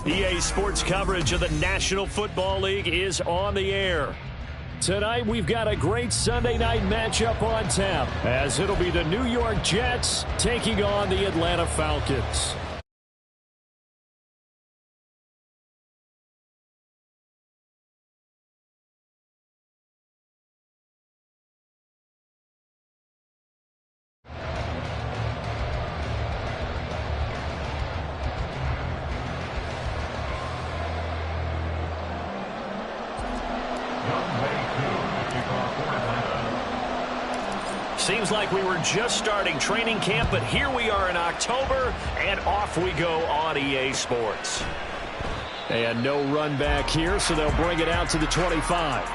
EA Sports coverage of the National Football League is on the air. Tonight, we've got a great Sunday night matchup on tap, as it'll be the New York Jets taking on the Atlanta Falcons. Seems like we were just starting training camp, but here we are in October, and off we go on EA Sports. And no run back here, so they'll bring it out to the 25.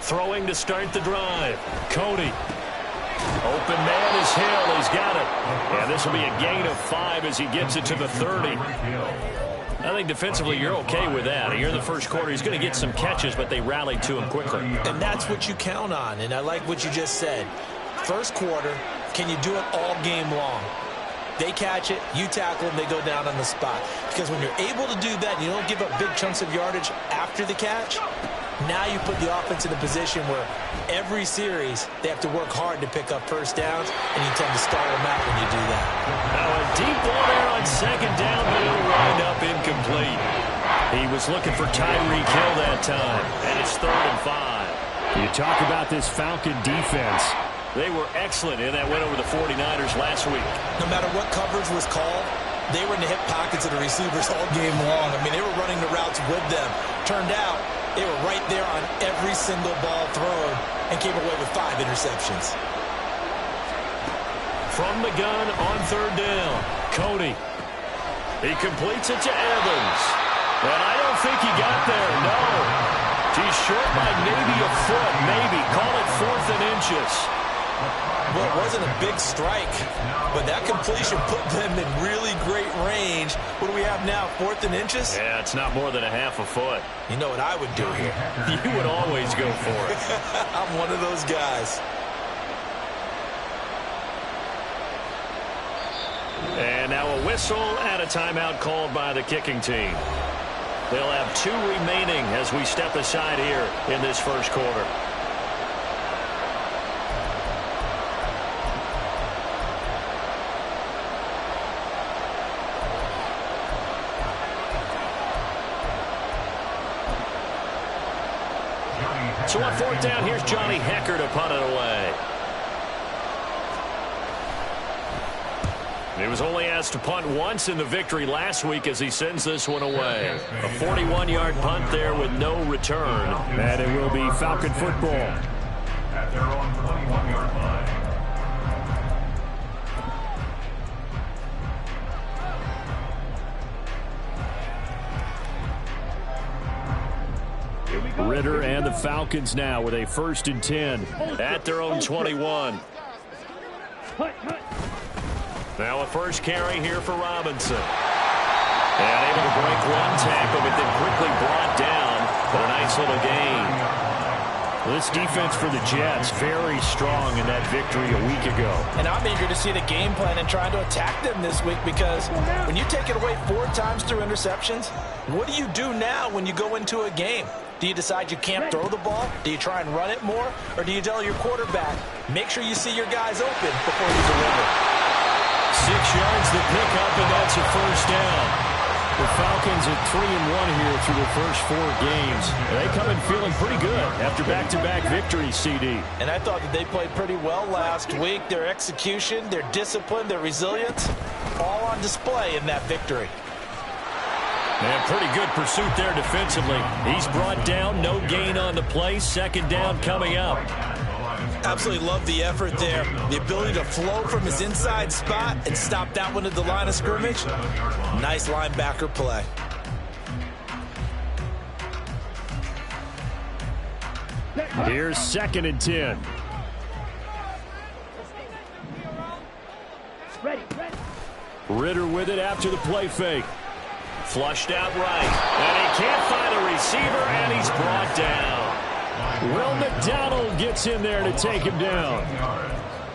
Throwing to start the drive. Cody. Open man is Hill. He's got it. And this will be a gain of 5 as he gets it to the 30. I think defensively you're okay with that. Here in the first quarter, he's going to get some catches, but they rallied to him quickly. And that's what you count on, and I like what you just said. First quarter, can you do it all game long? They catch it, you tackle them, they go down on the spot. Because when you're able to do that, you don't give up big chunks of yardage after the catch. Now you put the offense in a position where every series they have to work hard to pick up first downs, and you tend to stall them out when you do that. Now a deep ball there on second down, but it'll wind up incomplete. He was looking for Tyreek Hill that time, and it's 3rd and 5. You talk about this Falcon defense. They were excellent in that win over the 49ers last week. No matter what coverage was called, they were in the hip pockets of the receivers all game long. I mean, they were running the routes with them. Turned out, they were right there on every single ball thrown and came away with 5 interceptions. From the gun on 3rd down, Cody. He completes it to Evans. And I don't think he got there, no. He's short by maybe a foot, maybe. Call it 4th and inches. Well, it wasn't a big strike, but that completion put them in really great range. What do we have now, 4th and inches? Yeah, it's not more than a half a foot. You know what I would do here? You would always go for it. I'm one of those guys. And now a whistle and a timeout called by the kicking team. They'll have 2 remaining as we step aside here in this first quarter. So on 4th down, here's Johnny Hecker to punt it away. He was only asked to punt once in the victory last week as he sends this one away. A 41-yard punt there with no return. And it will be Falcon football. At their own 21-yard line. Ritter and the Falcons now with a 1st and 10 at their own 21. Now a first carry here for Robinson. And able to break one tackle, but then quickly brought down. But a nice little gain. This defense for the Jets, very strong in that victory a week ago. And I'm eager to see the game plan and trying to attack them this week, because when you take it away 4 times through interceptions, what do you do now when you go into a game? Do you decide you can't throw the ball? Do you try and run it more? Or do you tell your quarterback, make sure you see your guys open before you deliver? 6 yards to pick up, and that's a first down. The Falcons at 3-1 here through the first 4 games. They come in feeling pretty good after back-to-back victories, CD. And I thought that they played pretty well last week. Their execution, their discipline, their resilience, all on display in that victory. And pretty good pursuit there defensively. He's brought down, no gain on the play. 2nd down coming up. Absolutely love the effort there. The ability to flow from his inside spot and stop that one at the line of scrimmage. Nice linebacker play. Here's 2nd and 10. Ritter with it after the play fake. Flushed out right. And he can't find a receiver, and he's brought down. Will McDonald gets in there to take him down.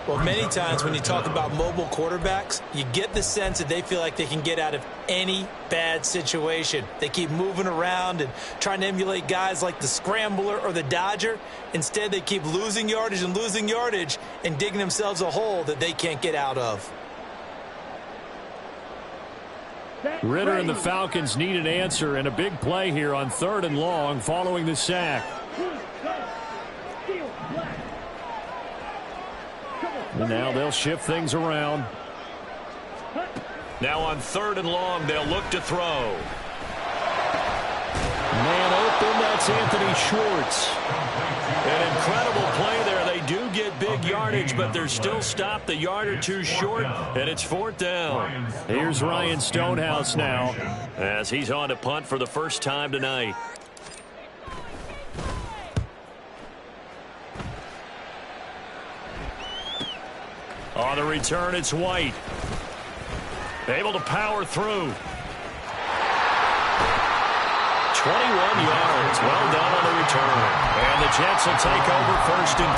Well, many times when you talk about mobile quarterbacks, you get the sense that they feel like they can get out of any bad situation. They keep moving around and trying to emulate guys like the Scrambler or the Dodger. Instead, they keep losing yardage and digging themselves a hole that they can't get out of. Ritter and the Falcons need an answer and a big play here on 3rd and long following the sack. And now they'll shift things around. Now on 3rd and long, they'll look to throw. Man open, that's Anthony Schwartz. An incredible play there. They do get big yardage, but they're still stopped the yard or two short, and it's 4th down. Here's Ryan Stonehouse now as he's on to punt for the first time tonight. On the return, it's White. Able to power through. 21 yards. Well done on the return. And the Jets will take over 1st and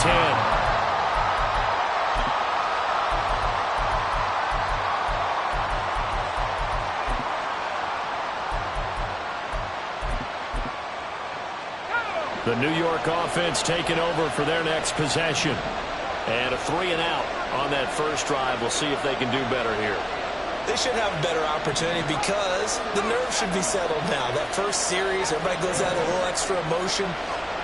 10. The New York offense taking over for their next possession. And a 3-and-out on that first drive. We'll see if they can do better here. They should have a better opportunity because the nerves should be settled now. That first series, everybody goes out a little extra emotion.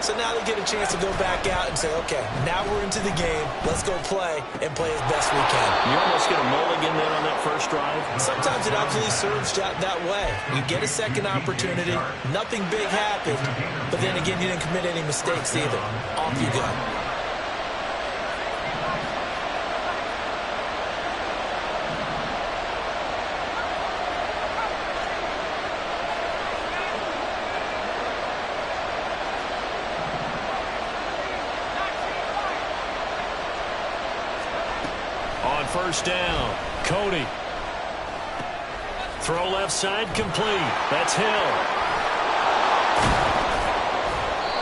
So now they get a chance to go back out and say, okay, now we're into the game. Let's go play and play as best we can. You almost get a mulligan then on that first drive? Sometimes it absolutely serves that way. You get a second opportunity. Nothing big happened. But then again, you didn't commit any mistakes either. Off you go. First down. Cody. Throw left side complete. That's Hill.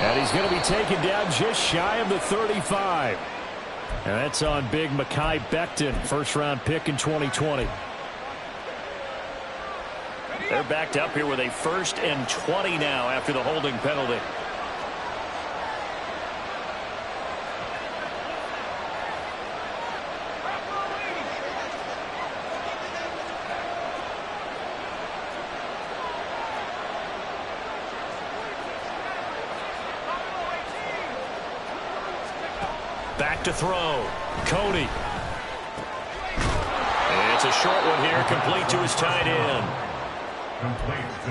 And he's going to be taken down just shy of the 35. And that's on big Mekhi Becton, first-round pick in 2020. They're backed up here with a 1st and 20 now after the holding penalty. Back to throw. Cody. And it's a short one here, complete to his tight end.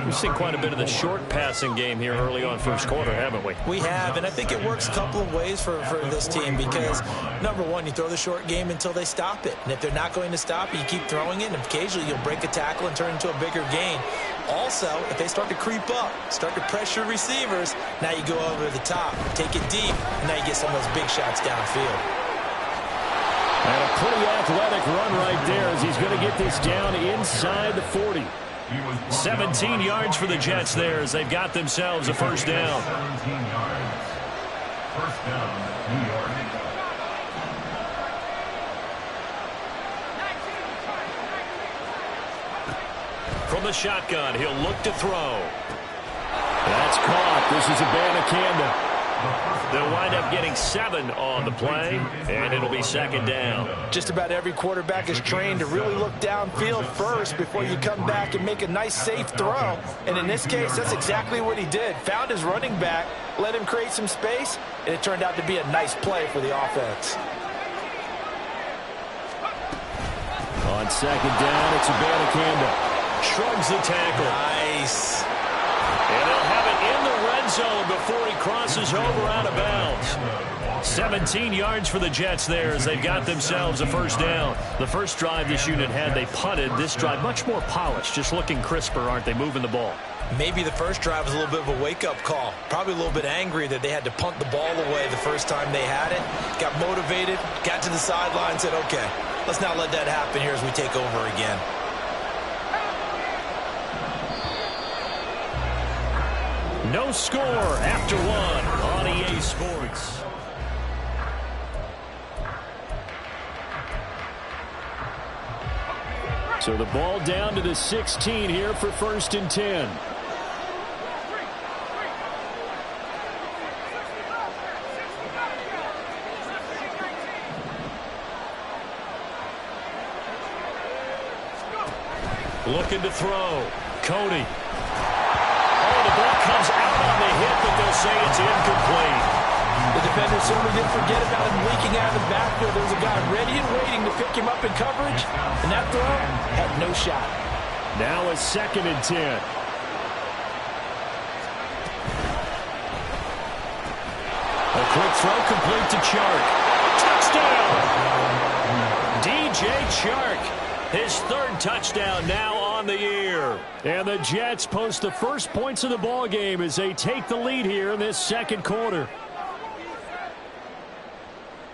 We've seen quite a bit of the short passing game here early on first quarter, haven't we? We have, and I think it works a couple of ways for this team because, number one, you throw the short game until they stop it. And if they're not going to stop it, you keep throwing it, and occasionally you'll break a tackle and turn it into a bigger gain. Also, if they start to creep up, start to pressure receivers, now you go over the top, take it deep, and now you get some of those big shots downfield. And a pretty athletic run right there as he's going to get this down inside the 40. 17 yards for the Jets there as they've got themselves a first down. 17 yards. First down, New York. From the shotgun, he'll look to throw. That's caught. This is Abanikanda. They'll wind up getting 7 on the play, and it'll be 2nd down. Just about every quarterback is trained to really look downfield first before you come back and make a nice, safe throw. And in this case, that's exactly what he did. Found his running back, let him create some space, and it turned out to be a nice play for the offense. On 2nd down, it's Abanikanda. Shrugs the tackle. Nice. And they'll have it in the red zone before he crosses over out of bounds. 17 yards for the Jets there as they've got themselves a first down. The first drive this unit had, they punted. This drive much more polished, just looking crisper, aren't they, moving the ball? Maybe the first drive was a little bit of a wake-up call. Probably a little bit angry that they had to punt the ball away the first time they had it. Got motivated, got to the sideline, said, okay, let's not let that happen here as we take over again. No score after one on EA Sports. So the ball down to the 16 here for 1st and 10. Looking to throw. Cody. Oh, the ball comes out on the hit, but they'll say it's incomplete. The defender certainly didn't forget about him leaking out of the backfield. There was a guy ready and waiting to pick him up in coverage, and that throw had no shot. Now a 2nd and 10. A quick throw complete to Chark. Touchdown! DJ Chark. His 3rd touchdown now on the year. And the Jets post the first points of the ball game as they take the lead here in this 2nd quarter.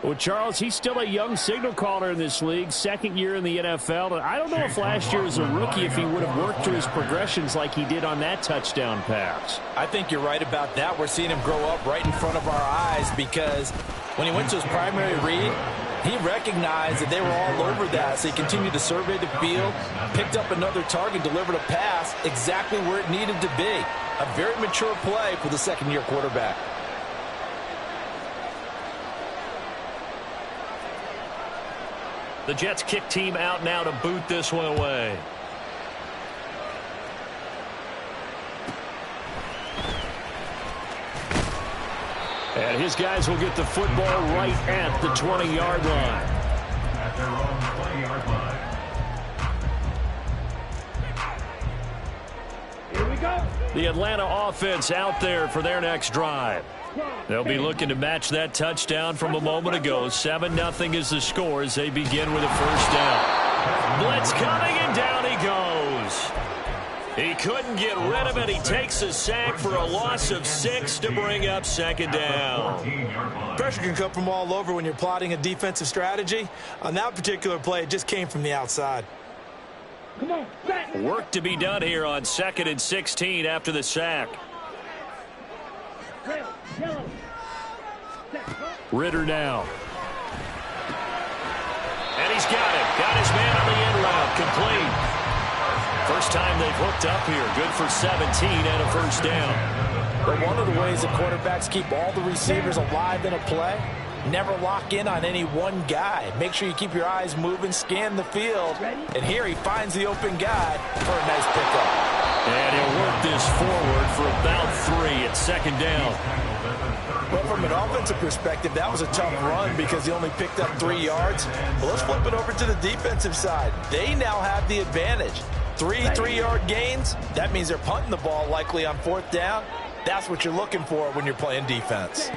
Well, Charles, he's still a young signal caller in this league, 2nd year in the NFL. And I don't know if last year as a rookie if he would have worked through his progressions like he did on that touchdown pass. I think you're right about that. We're seeing him grow up right in front of our eyes because when he went to his primary read, he recognized that they were all over that, so he continued to survey the field, picked up another target, delivered a pass exactly where it needed to be. A very mature play for the 2nd-year quarterback. The Jets kick team out now to boot this one away. And his guys will get the football right at the 20-yard line. At their own 20-yard line. Here we go. The Atlanta offense out there for their next drive. They'll be looking to match that touchdown from a moment ago. 7-0 is the score as they begin with a 1st down. Blitz coming, and down he goes. He couldn't get rid of it. He takes a sack for a loss of 6 to bring up 2nd down. Pressure can come from all over when you're plotting a defensive strategy. On that particular play, it just came from the outside. Work to be done here on 2nd and 16 after the sack. Ritter now. And he's got it. Got his man on the end route. Complete. First time they've hooked up here. Good for 17 and a 1st down. But one of the ways that quarterbacks keep all the receivers alive in a play, never lock in on any one guy. Make sure you keep your eyes moving, scan the field. And here he finds the open guy for a nice pickup. And he'll work this forward for about 3 at 2nd down. Well, from an offensive perspective, that was a tough run because he only picked up 3 yards. But let's flip it over to the defensive side. They now have the advantage. 3 3-yard gains. That means they're punting the ball likely on 4th down. That's what you're looking for when you're playing defense.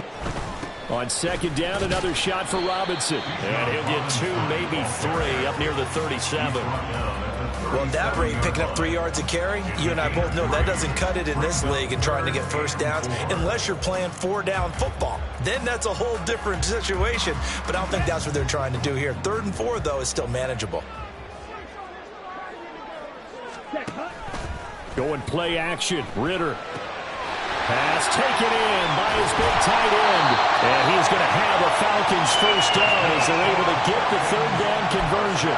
On 2nd down, another shot for Robinson. And he'll get 2, maybe 3 up near the 37. Well, at that rate, picking up 3 yards a carry, you and I both know that doesn't cut it in this league and trying to get 1st downs unless you're playing 4-down football. Then that's a whole different situation. But I don't think that's what they're trying to do here. 3rd and 4, though, is still manageable. Going play action. Ritter. Pass taken in by his big tight end. And he's going to have a Falcons 1st down as they're able to get the 3rd down conversion.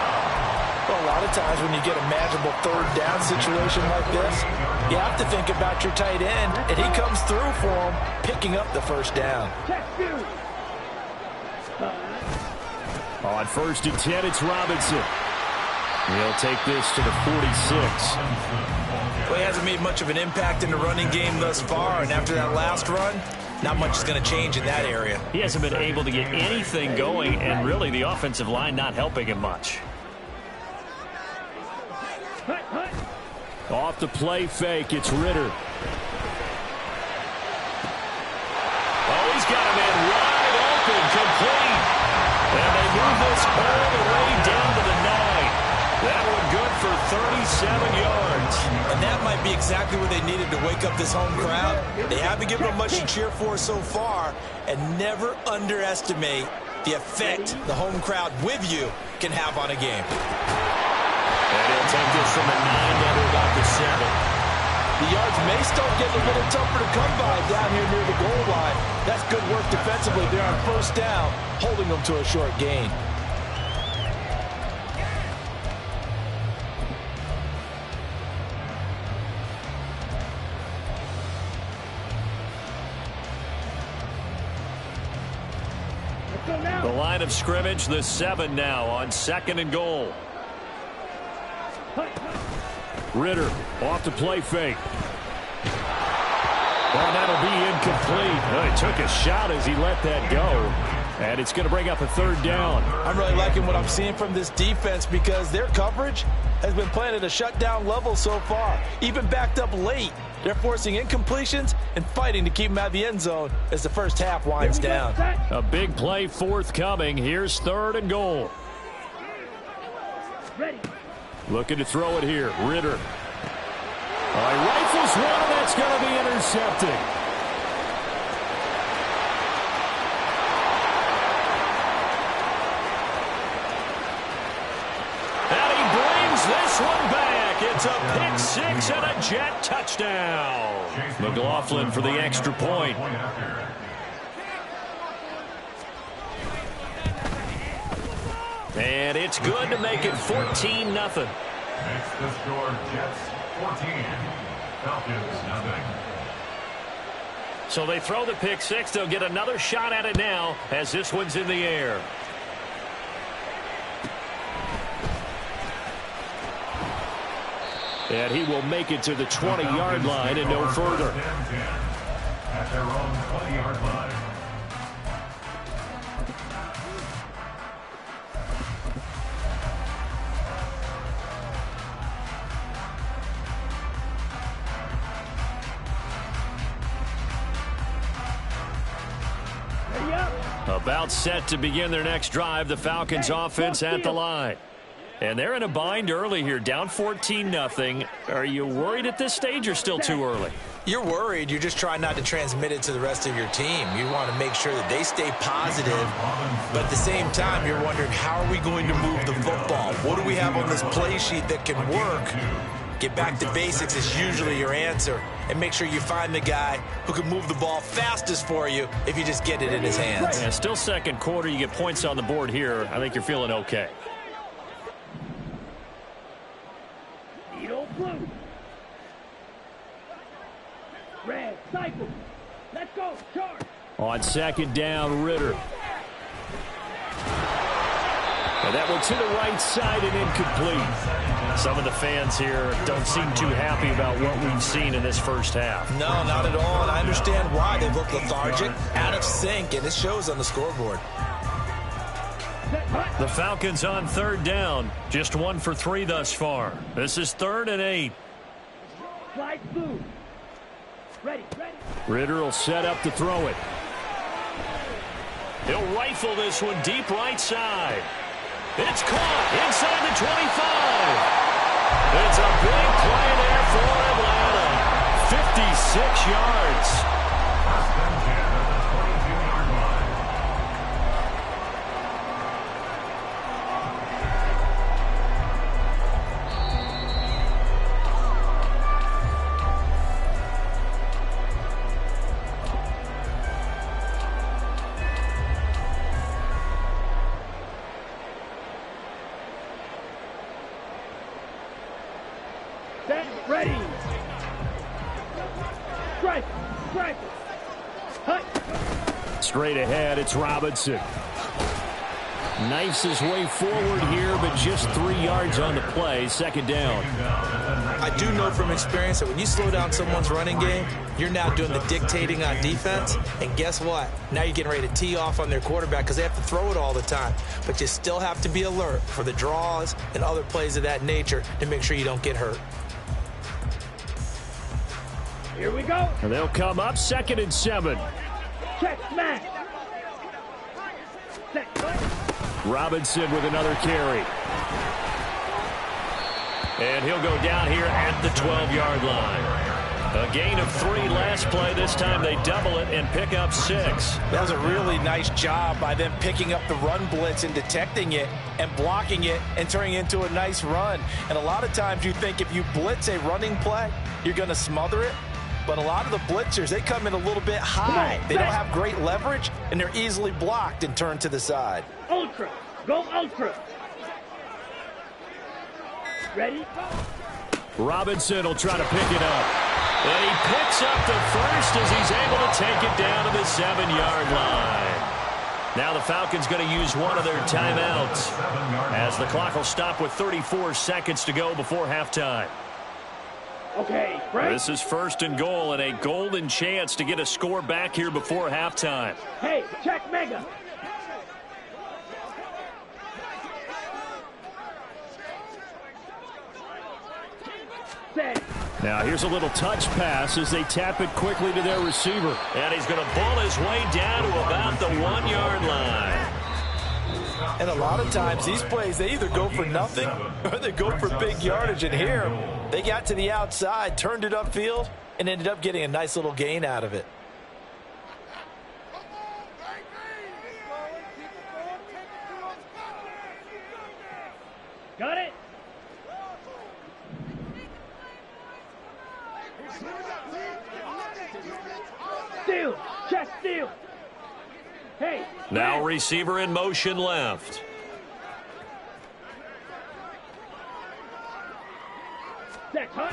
Well, a lot of times when you get a manageable 3rd down situation like this, you have to think about your tight end, and he comes through for him, picking up the 1st down. On 1st and 10, it's Robinson. He'll take this to the 46. Well, he hasn't made much of an impact in the running game thus far, and after that last run, not much is going to change in that area. He hasn't been able to get anything going, and really the offensive line not helping him much. Off the play fake, it's Ritter. Oh, he's got him in wide open, complete. And they move this all the way down to the 9. That one good for 37 yards. And that might be exactly what they needed to wake up this home crowd. They haven't given them much to cheer for so far, and never underestimate the effect the home crowd with you can have on a game. And he'll take this from a 9 down to about the 7. The yards may start getting a little tougher to come by down here near the goal line. That's good work defensively there on first down, holding them to a short gain. The line of scrimmage, the 7 now on 2nd and goal. Ritter off to play fake. Well, that'll be incomplete. Well, he took a shot as he let that go. And it's going to bring up a 3rd down. I'm really liking what I'm seeing from this defense because their coverage has been playing at a shutdown level so far. Even backed up late, they're forcing incompletions and fighting to keep them out of the end zone as the first half winds down. A big play forthcoming. Here's 3rd and goal. Ready. Looking to throw it here. Ritter. He rifles one, and that's going to be intercepted. And he brings this one back. It's a pick 6 and a Jet touchdown. McLaughlin for the extra point. And it's good to make it 14-0. Makes the score Jets 14, Falcons 0. So they throw the pick 6. They'll get another shot at it now as this one's in the air. And he will make it to the 20-yard line and no further. At their own 20-yard line. About set to begin their next drive, the Falcons offense at the line. And they're in a bind early here, down 14-0. Are you worried at this stage or still too early? You're worried. You're just trying not to transmit it to the rest of your team. You want to make sure that they stay positive, but at the same time, you're wondering, how are we going to move the football? What do we have on this play sheet that can work? Get back to basics is usually your answer, and make sure you find the guy who can move the ball fastest for you if you just get it in his hands. Yeah, still second quarter. You get points on the board here. I think you're feeling okay. Blue. Red, cycle. Let's go, charge. On 2nd down, Ritter. And that one to the right side and incomplete. Some of the fans here don't seem too happy about what we've seen in this first half. No, not at all, and I understand why. They look lethargic, out of sync, and it shows on the scoreboard. The Falcons on 3rd down. Just 1 for 3 thus far. This is 3rd and 8. Slide blue. Ready. Ritter will set up to throw it. He'll rifle this one deep right side. It's caught inside the 25. It's a big play there for Atlanta. 56 yards. First and 10 at the 22-yard line. Set, ready. Strike. Hut. Straight ahead, it's Robinson. Knifes his way forward here, but just 3 yards on the play. 2nd down. I do know from experience that when you slow down someone's running game, you're now doing the dictating on defense. And guess what? Now you're getting ready to tee off on their quarterback because they have to throw it all the time. But you still have to be alert for the draws and other plays of that nature to make sure you don't get hurt. Here we go. And they'll come up 2nd and 7. Check, smash. Set, Robinson with another carry. And he'll go down here at the 12-yard line. A gain of 3 last play. This time they double it and pick up 6. That was a really nice job by them picking up the run blitz and detecting it and blocking it and turning it into a nice run. And a lot of times you think if you blitz a running play, you're going to smother it. But a lot of the blitzers, they come in a little bit high. They don't have great leverage, and they're easily blocked and turned to the side. Ultra. Go ultra. Ready? Robinson will try to pick it up. And he picks up the first as he's able to take it down to the 7-yard line. Now the Falcons going to use one of their timeouts as the clock will stop with 34 seconds to go before halftime. Okay, right. This is 1st and goal and a golden chance to get a score back here before halftime. Hey, check Mega. Set. Now here's a little touch pass as they tap it quickly to their receiver. And he's going to ball his way down to about the 1-yard line. And a lot of times these plays, they either go for nothing or they go for big yardage. And here, they got to the outside, turned it upfield, and ended up getting a nice little gain out of it. Got it? Steal! Chest steal! Hey! Now receiver in motion left. Set, huh?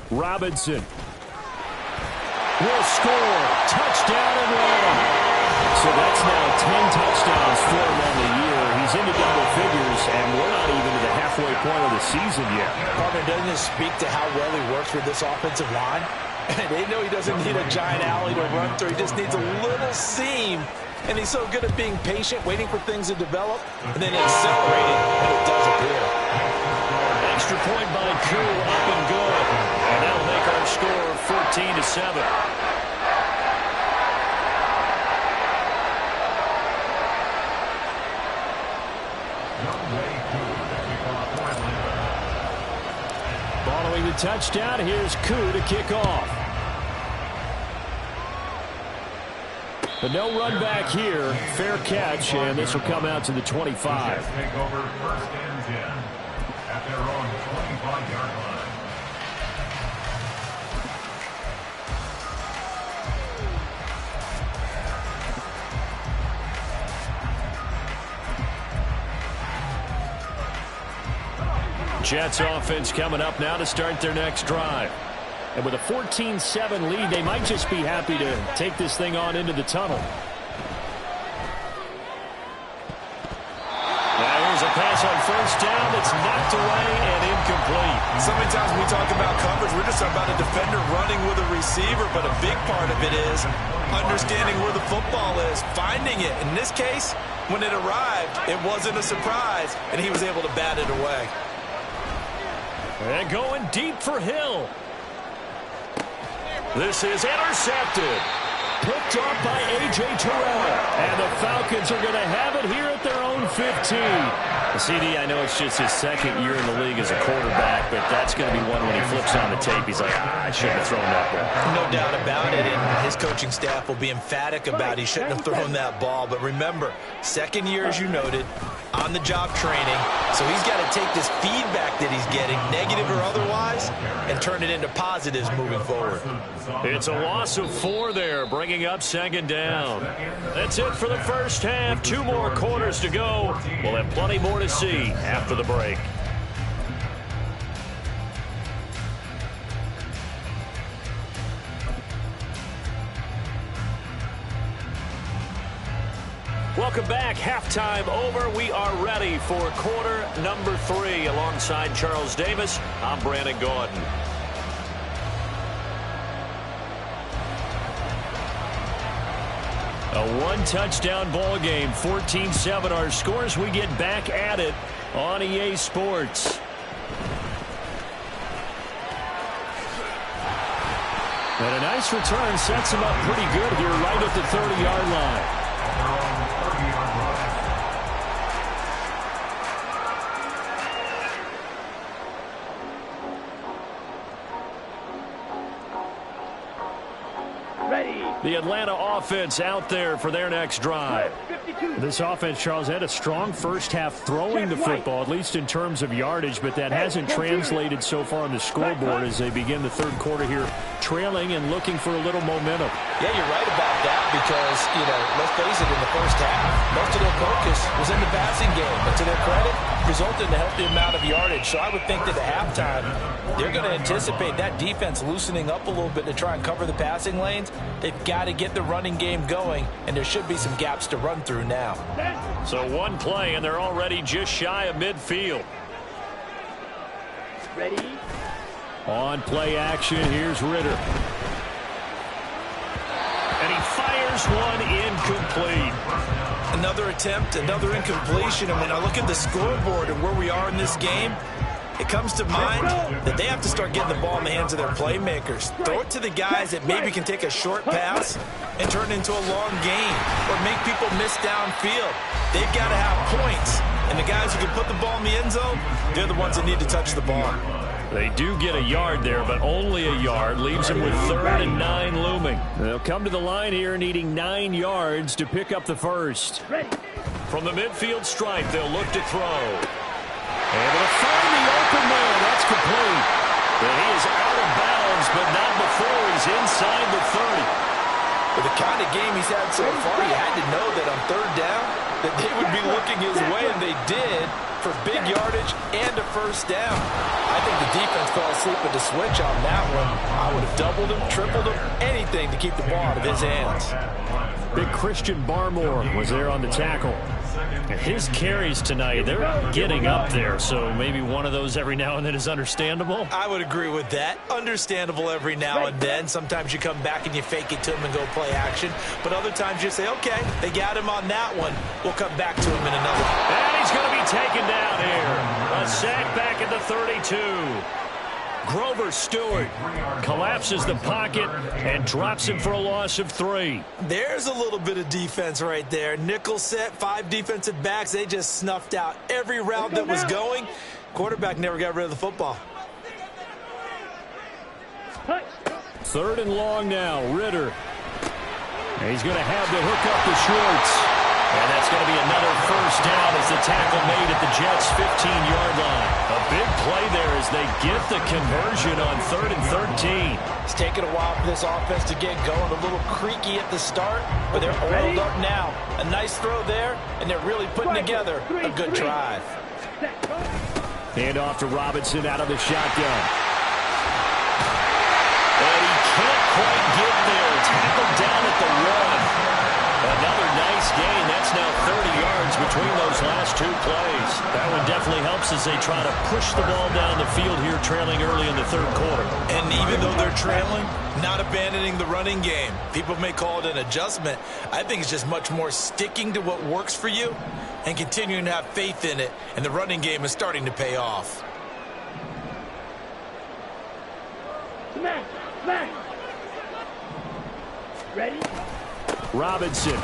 Robinson will score. Touchdown and one. So that's now 10 touchdowns for him on the year. He's into double figures, and we're not even to the halfway point of the season yet. Partner, doesn't this speak to how well he works with this offensive line? They know he doesn't need a giant alley to run through. He just needs a little seam. And he's so good at being patient, waiting for things to develop, and then accelerating when it does appear. Extra point by Koo, up and good. And that'll make our score 14-7. Following the touchdown, here's Koo to kick off. But no run back here. Fair catch, and this will come out to the 25. Take over 1st and 10 at their own 25-yard line. Jets offense coming up now to start their next drive. And with a 14-7 lead, they might just be happy to take this thing on into the tunnel. Now here's a pass on 1st down that's knocked away and incomplete. So many times when we talk about coverage, we're just talking about a defender running with a receiver, but a big part of it is understanding where the football is, finding it. In this case, when it arrived, it wasn't a surprise, and he was able to bat it away. And going deep for Hill. This is intercepted. Picked up by A.J. Terrell. And the Falcons are going to have it here at their own 15. CD, I know it's just his 2nd year in the league as a quarterback, but that's going to be one when he flips on the tape. He's like, I shouldn't have thrown that ball. No doubt about it, and his coaching staff will be emphatic about he shouldn't have thrown that ball. But remember, 2nd year, as you noted, on-the-job training. So he's got to take this feedback that he's getting, negative or otherwise, and turn it into positives moving forward. It's a loss of 4 there, bringing up 2nd down. That's it for the first half. 2 more quarters to go. We'll have plenty more to see after the break. Welcome back. Halftime over. We are ready for quarter number 3. Alongside Charles Davis, I'm Brandon Gordon. A 1-touchdown ball game, 14-7 our scores. We get back at it on EA Sports. And a nice return sets him up pretty good here right at the 30-yard line. The Atlanta offense out there for their next drive. This offense, Charles, had a strong first half throwing the football, at least in terms of yardage, but that hasn't translated so far on the scoreboard as they begin the third quarter here, trailing and looking for a little momentum. Yeah, you're right about that because, let's face it, in the first half, most of their focus was in the passing game. But to their credit, resulted in a healthy amount of yardage. So I would think that at halftime, they're going to anticipate that defense loosening up a little bit to try and cover the passing lanes. They've got to get the running game going, and there should be some gaps to run through now. So one play, and they're already just shy of midfield. Ready? On play action, here's Ritter. And he fires one incomplete. Another attempt, another incompletion, and when I look at the scoreboard and where we are in this game, it comes to mind that they have to start getting the ball in the hands of their playmakers. Throw it to the guys that maybe can take a short pass and turn it into a long gain or make people miss downfield. They've got to have points, and the guys who can put the ball in the end zone, they're the ones that need to touch the ball. They do get a yard there, but only a yard. Leaves them with 3rd and 9 looming. They'll come to the line here needing 9 yards to pick up the first. From the midfield stripe, they'll look to throw. Able to find the open man. That's complete. And he is out of bounds, but not before he's inside the 30. With the kind of game he's had so far, he had to know that on 3rd down, that they would be looking his way, and they did, for big yardage and a first down. I think the defense fell asleep at the switch on that one. I would have doubled him, tripled him, anything to keep the ball out of his hands. Big Christian Barmore was there on the tackle. And his carries tonight, they're getting up there, so maybe one of those every now and then is understandable. I would agree with that. Understandable every now and then. Sometimes you come back and you fake it to him and go play action. But other times you say, okay, they got him on that one. We'll come back to him in another. And he's going to be taken down here. A sack back at the 32. Grover Stewart collapses the pocket and drops him for a loss of 3. There's a little bit of defense right there. Nickel set, 5 defensive backs. They just snuffed out every route that was going. Quarterback never got rid of the football. 3rd and long now, Ritter. And he's going to have to hook up the Schwartz. And that's going to be another first down as the tackle made at the Jets' 15-yard line. A big play there as they get the conversion on 3rd and 13. It's taken a while for this offense to get going. A little creaky at the start, but they're oiled up now. A nice throw there, and they're really putting together a good drive. Hand off to Robinson out of the shotgun. And he can't quite get there. Tackled down at the 1. Another nice gain. That's now 30 yards between those last 2 plays. That one definitely helps as they try to push the ball down the field here, trailing early in the 3rd quarter. And even though they're trailing, not abandoning the running game. People may call it an adjustment. I think it's just much more sticking to what works for you and continuing to have faith in it. And the running game is starting to pay off. Smash! Smash! Ready? Robinson.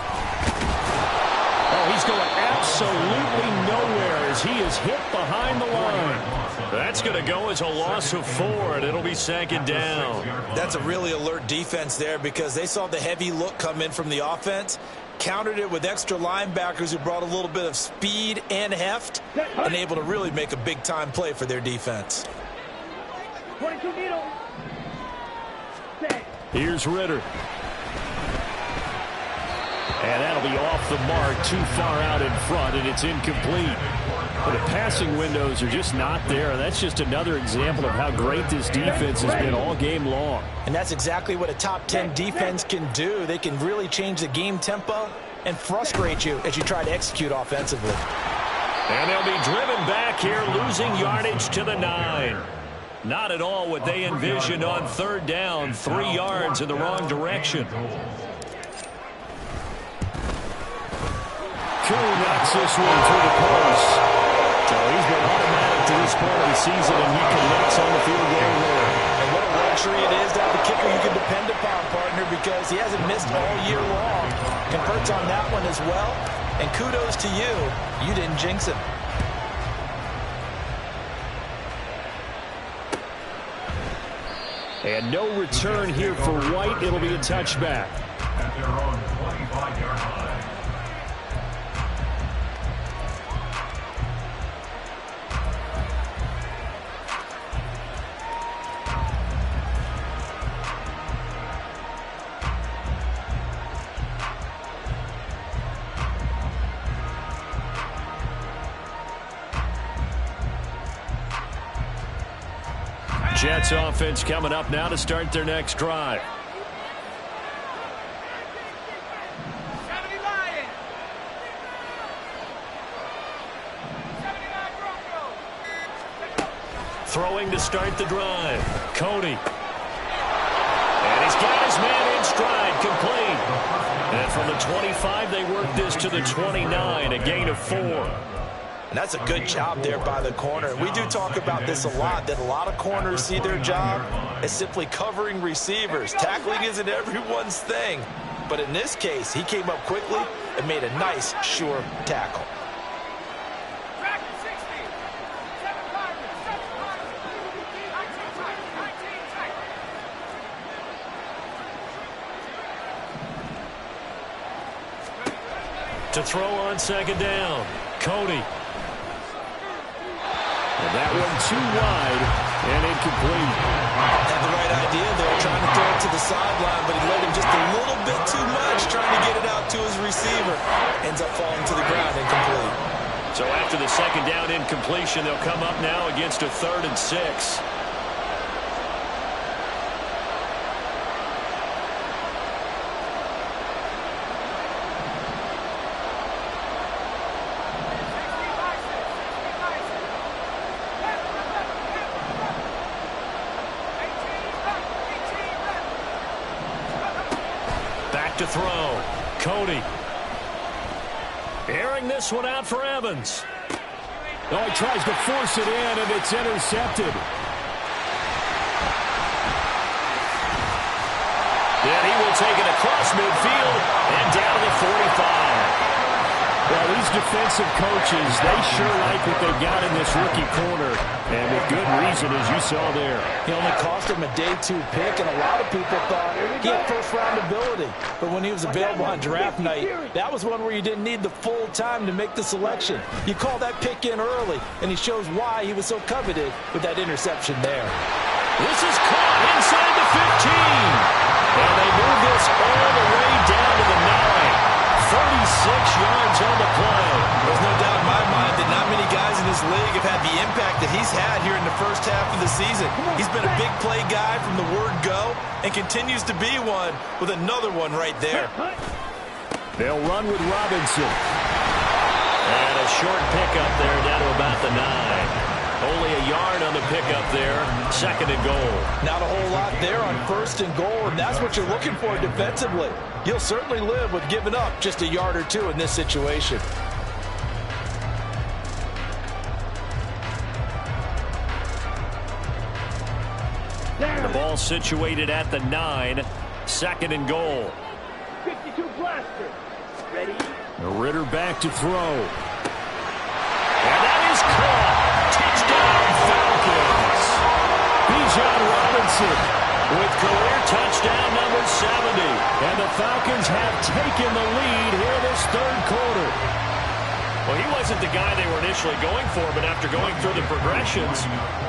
Oh, he's going absolutely nowhere as he is hit behind the line. That's going to go as a loss of 4, and it'll be 2nd down. That's a really alert defense there because they saw the heavy look come in from the offense, countered it with extra linebackers who brought a little bit of speed and heft, and able to really make a big-time play for their defense. 22 needle. Here's Ritter. And that'll be off the mark, too far out in front, and it's incomplete. But the passing windows are just not there. That's just another example of how great this defense has been all game long. And that's exactly what a top 10 defense can do. They can really change the game tempo and frustrate you as you try to execute offensively. And they'll be driven back here, losing yardage to the 9. Not at all what they envisioned on 3rd down. 3 yards in the wrong direction. Koo knocks this one through the post. So he's been automatic to this point of the season, and he connects on the field goal there. And what a luxury it is to have a kicker you can depend upon, partner, because he hasn't missed all year long. Converts on that one as well. And kudos to you. You didn't jinx him. And no return here for White. It'll be a touchback. at their own 25-yard line. Jets offense coming up now to start their next drive. Throwing to start the drive. Cody. And he's got his man in stride, complete. And from the 25, they work this to the 29, a gain of 4. And that's a good job there by the corner. We do talk about this a lot, that a lot of corners see their job as simply covering receivers. Tackling isn't everyone's thing. But in this case, he came up quickly and made a nice, sure tackle. To throw on second down, Cody. And that one too wide and incomplete. Had the right idea there, trying to throw it to the sideline, but he let him just a little bit too much, trying to get it out to his receiver. Ends up falling to the ground, incomplete. So after the second down incompletion, they'll come up now against a 3rd and 6. To throw. Cody. Airing this one out for Evans. Oh, he tries to force it in, and it's intercepted. Then he will take it across midfield and down to the 45. Well, these defensive coaches, they sure like what they've got in this rookie corner, and with good reason, as you saw there. He only cost him a day 2 pick, and a lot of people thought he had first-round ability. But when he was available on draft night, that was one where you didn't need the full time to make the selection. You call that pick in early, and he shows why he was so coveted with that interception there. This is caught inside the 15. And they move this all the way down to the 9. 36 yards on the play. There's no doubt in my mind that not many guys in this league have had the impact that he's had here in the first half of the season. He's been a big play guy from the word go and continues to be one with another one right there. They'll run with Robinson. And a short pickup there down to about the 9. Only a yard on the pickup there. 2nd and goal. Not a whole lot there on 1st and goal, and that's what you're looking for defensively. You'll certainly live with giving up just a yard or 2 in this situation. The ball situated at the 9. 2nd and goal. 52 blaster. Ready? Ritter back to throw. And that is caught. Touchdown, Falcons. Bijan Robinson with career touchdown number 70. And the Falcons have taken the lead here this 3rd quarter. Well, he wasn't the guy they were initially going for, but after going through the progressions,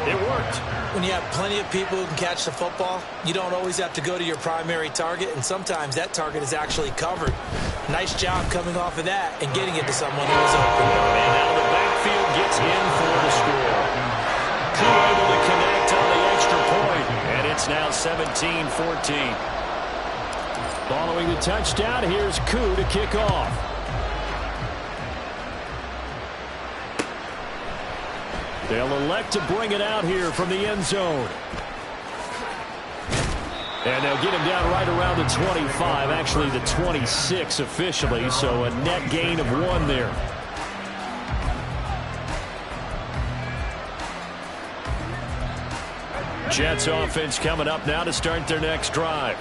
it worked. When you have plenty of people who can catch the football, you don't always have to go to your primary target, and sometimes that target is actually covered. Nice job coming off of that and getting it to someone who was open. And now the backfield gets in for the score. Koo able to connect on the extra point, and it's now 17-14. Following the touchdown, here's Koo to kick off. They'll elect to bring it out here from the end zone. And they'll get him down right around the 25, actually the 26 officially, so a net gain of 1 there. Jets offense coming up now to start their next drive.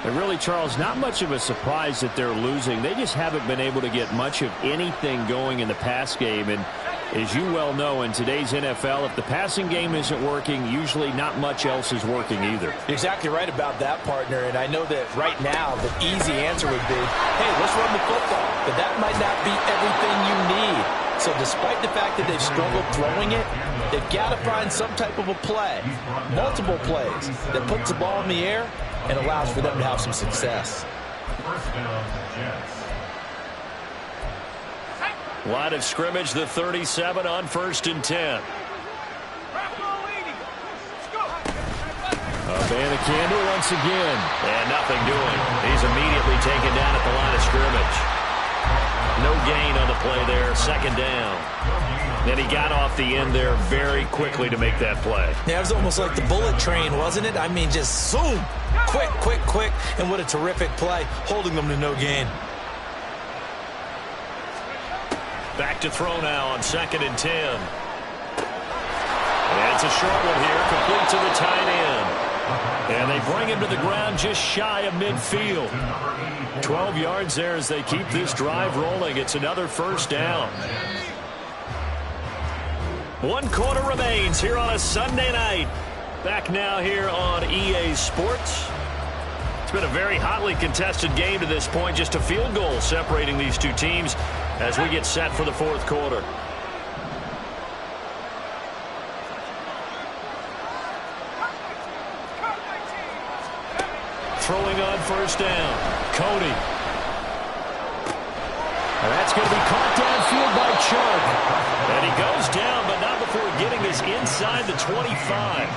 And really, Charles, not much of a surprise that they're losing. They just haven't been able to get much of anything going in the pass game. And As you well know, in today's NFL, if the passing game isn't working, usually not much else is working either. You're exactly right about that, partner. And I know that right now the easy answer would be, hey, let's run the football. But that might not be everything you need. So despite the fact that they've struggled throwing it, they've got to find some type of a play, multiple plays, that puts the ball in the air and allows for them to have some success. First down, Jets. Line of scrimmage, the 37 on 1st and 10. Abanikanda once again. And nothing doing. He's immediately taken down at the line of scrimmage. No gain on the play there. 2nd down. And he got off the end there very quickly to make that play. Yeah, it was almost like the bullet train, wasn't it? I mean, just zoom. Quick, quick, quick. And what a terrific play, holding them to no gain. Back to throw now on 2nd and 10. And it's a short one here, complete to the tight end. And they bring him to the ground just shy of midfield. 12 yards there as they keep this drive rolling. It's another 1st down. 1 quarter remains here on a Sunday night. Back now here on EA Sports. It's been a very hotly contested game to this point. Just a field goal separating these two teams as we get set for the 4th quarter. Throwing on 1st down. Cody. And that's going to be caught downfield by Chubb. And he goes down, but not before getting us inside the 25.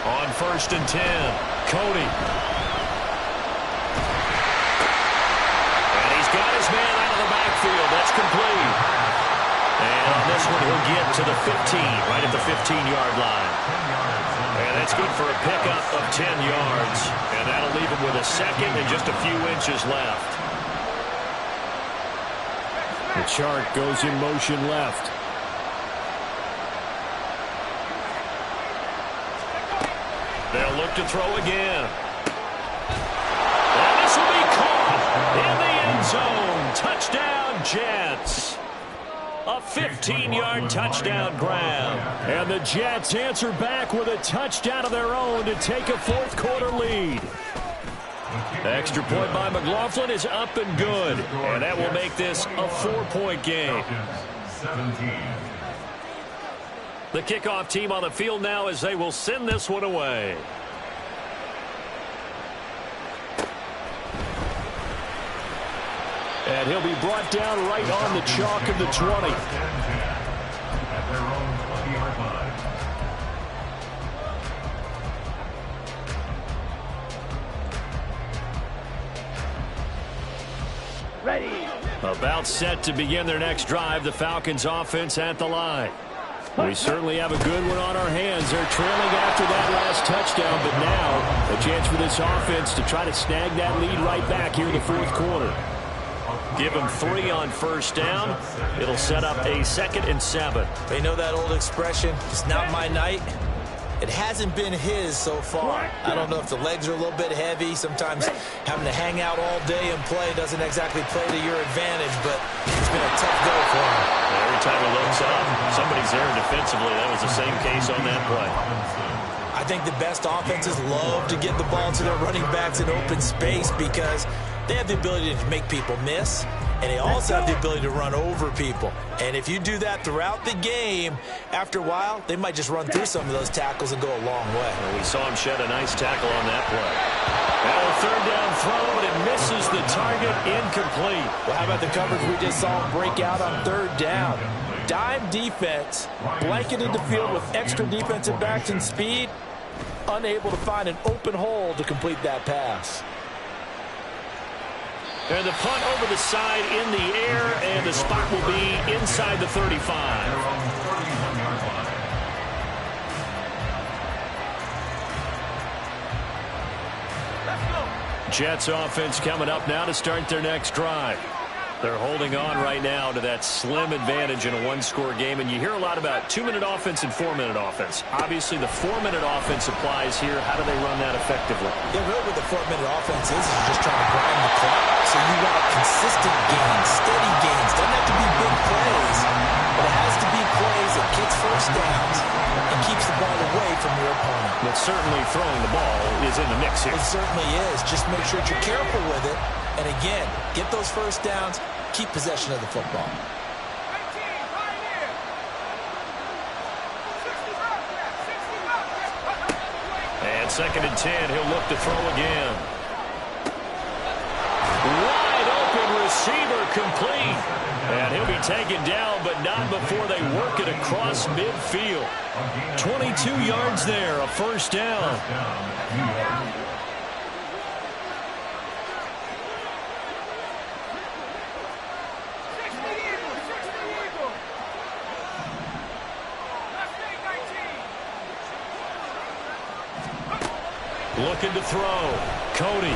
On 1st and 10, Cody. And he's got his man out of the backfield. That's complete. And on this one, he'll get to the 15, right at the 15-yard line. And that's good for a pickup of 10 yards. And that'll leave him with a 2nd and just a few inches left. The chart goes in motion left. They'll look to throw again. And this will be caught in the end zone. Touchdown, Jets. A 15-yard touchdown grab. And the Jets answer back with a touchdown of their own to take a 4th quarter lead. Extra point by McLaughlin is up and good. And that will make this a 4-point game. 17. The kickoff team on the field now as they will send this one away. And he'll be brought down right on the chalk of the 20. At their own 20-yard line. Ready. About set to begin their next drive. The Falcons offense at the line. We certainly have a good one on our hands. They're trailing after that last touchdown, but now a chance for this offense to try to snag that lead right back here in the 4th quarter. Give them 3 on 1st down. It'll set up a 2nd and 7. You know that old expression, it's not my night? It hasn't been his so far. I don't know if the legs are a little bit heavy. Sometimes having to hang out all day and play doesn't exactly play to your advantage, but it's been a tough go for him. Every time he looks up, somebody's there defensively. That was the same case on that play. I think the best offenses love to get the ball to their running backs in open space because they have the ability to make people miss, and they also have the ability to run over people. And if you do that throughout the game, after a while, they might just run through some of those tackles and go a long way. Well, we saw him shed a nice tackle on that play. Now a 3rd down throw, but it misses the target, incomplete. Well, how about the coverage we just saw him break out on 3rd down? Dime defense, blanketed the field with extra defensive backs and speed, unable to find an open hole to complete that pass. And the punt over the side in the air, and the spot will be inside the 35. Jets offense coming up now to start their next drive. They're holding on right now to that slim advantage in a one-score game, and you hear a lot about 2-minute offense and 4-minute offense. Obviously, the 4-minute offense applies here. How do they run that effectively? Yeah, really what the 4-minute offense is just trying to grind the clock. So you want consistent gains, steady gains. Doesn't have to be big plays, but it has to be plays that gets first downs and keeps the ball away from your opponent. But certainly throwing the ball is in the mix here. It certainly is. Just make sure that you're careful with it. And again, get those first downs, keep possession of the football. And 2nd and 10, he'll look to throw again. Wide open receiver complete. And he'll be taken down, but not before they work it across midfield. 22 yards there, a first down. Looking to throw. Cody.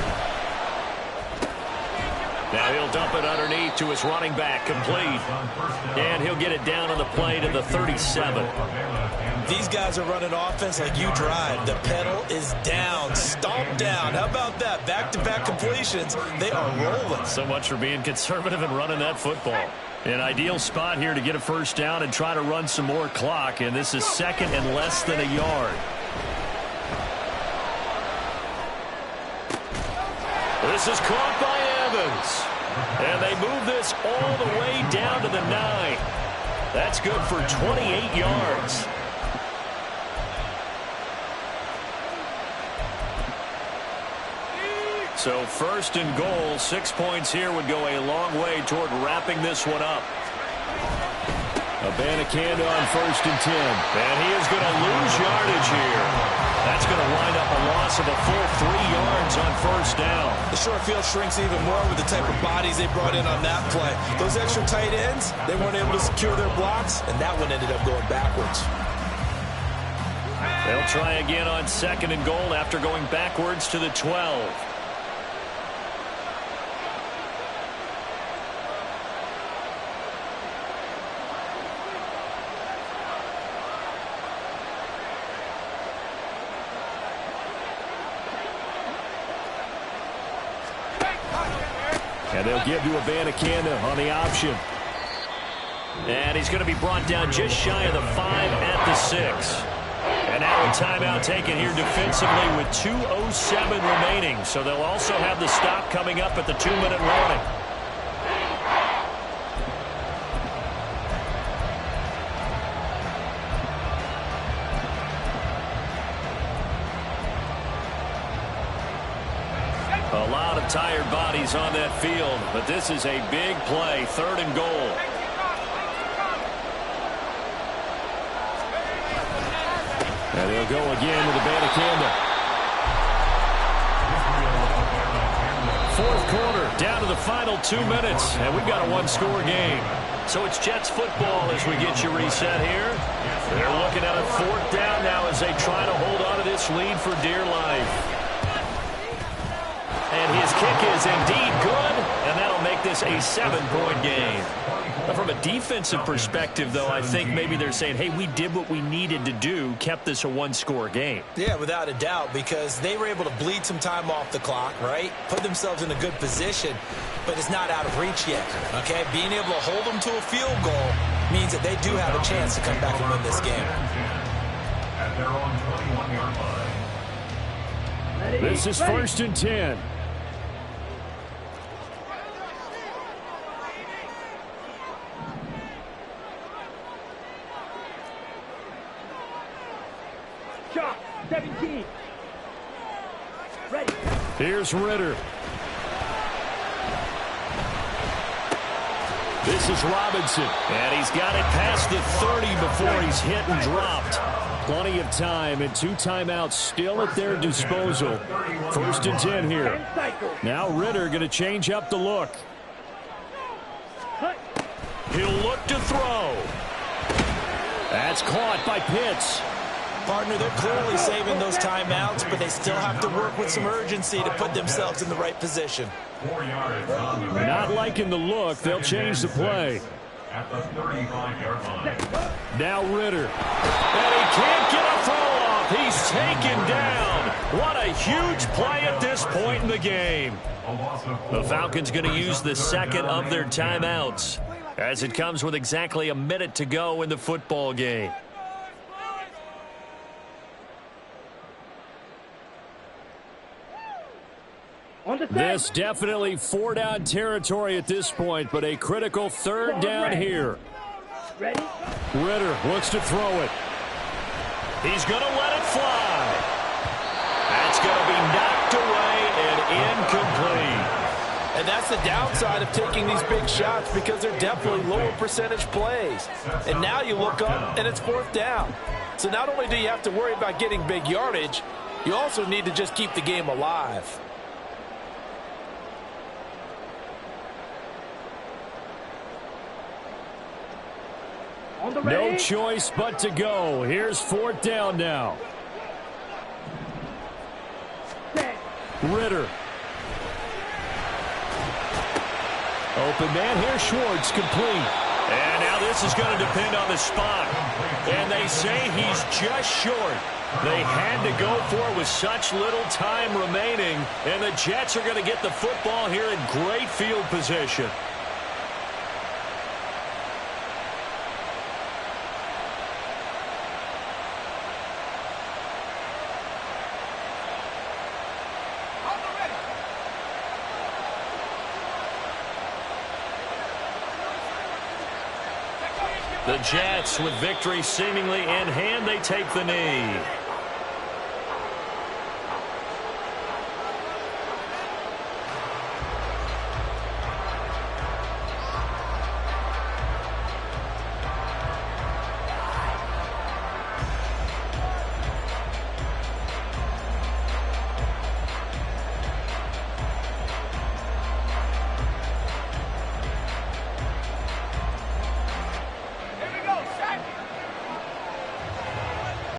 Now he'll dump it underneath to his running back. Complete. And he'll get it down on the play to the 37. These guys are running offense like you drive. The pedal is down. Stomp down. How about that? Back-to-back completions. They are rolling. So much for being conservative and running that football. An ideal spot here to get a first down and try to run some more clock. And this is 2nd and less than a yard. This is caught by Evans. And they move this all the way down to the 9. That's good for 28 yards. So 1st and goal, 6 points here would go a long way toward wrapping this one up. Abanikanda on 1st and 10. And he is going to lose yardage here. That's going to wind up a loss of a full 3 yards on first down. The short field shrinks even more with the type of bodies they brought in on that play. Those extra tight ends, they weren't able to secure their blocks, and that one ended up going backwards. They'll try again on 2nd and goal after going backwards to the 12. And they'll give to Abanikanda on the option. And he's going to be brought down just shy of the 5 at the 6. And now a timeout taken here defensively with 2:07 remaining. So they'll also have the stop coming up at the 2-minute warning. A lot of tired bodies on that field, but this is a big play, 3rd and goal. And they'll go again with Abanikanda. 4th quarter, down to the final 2 minutes, and we've got a one-score game. So it's Jets football as we get you reset here. They're looking at a 4th down now as they try to hold on to this lead for dear life. And his kick is indeed good, and that'll make this a 7-point game. From a defensive perspective, though, I think maybe they're saying, hey, we did what we needed to do, kept this a one-score game. Yeah, without a doubt, because they were able to bleed some time off the clock, right? Put themselves in a good position, but it's not out of reach yet, okay? Being able to hold them to a field goal means that they do have a chance to come back and win this game. At their own 21-yard line. This is 1st and 10. Shot, 17. Ready. Here's Ritter. This is Robinson. And he's got it past the 30 before he's hit and dropped. Plenty of time and 2 timeouts still at their disposal. 1st and 10 here. Now Ritter going to change up the look. He'll look to throw. That's caught by Pitts. Partner, they're clearly saving those timeouts, but they still have to work with some urgency to put themselves in the right position. 4 yards on the Not liking the look. They'll change the play. at the 35-yard line. Now Ritter. And he can't get a throw off. He's taken down. What a huge play at this point in the game. A loss of 4. The Falcons going to use the second of their timeouts, as it comes with exactly a minute to go in the football game. This definitely 4-down territory at this point, but a critical 3rd down here. Ready? Ritter looks to throw it. He's going to let it fly. That's going to be knocked away and incomplete. And that's the downside of taking these big shots, because they're definitely lower percentage plays. And now you look up and it's 4th down. So not only do you have to worry about getting big yardage, you also need to just keep the game alive. No choice but to go. Here's 4th down now. Ritter. Open man here, Schwartz, complete. And now this is going to depend on the spot. And they say he's just short. They had to go for it with such little time remaining. And the Jets are going to get the football here in great field position. The Jets, with victory seemingly in hand, they take the knee.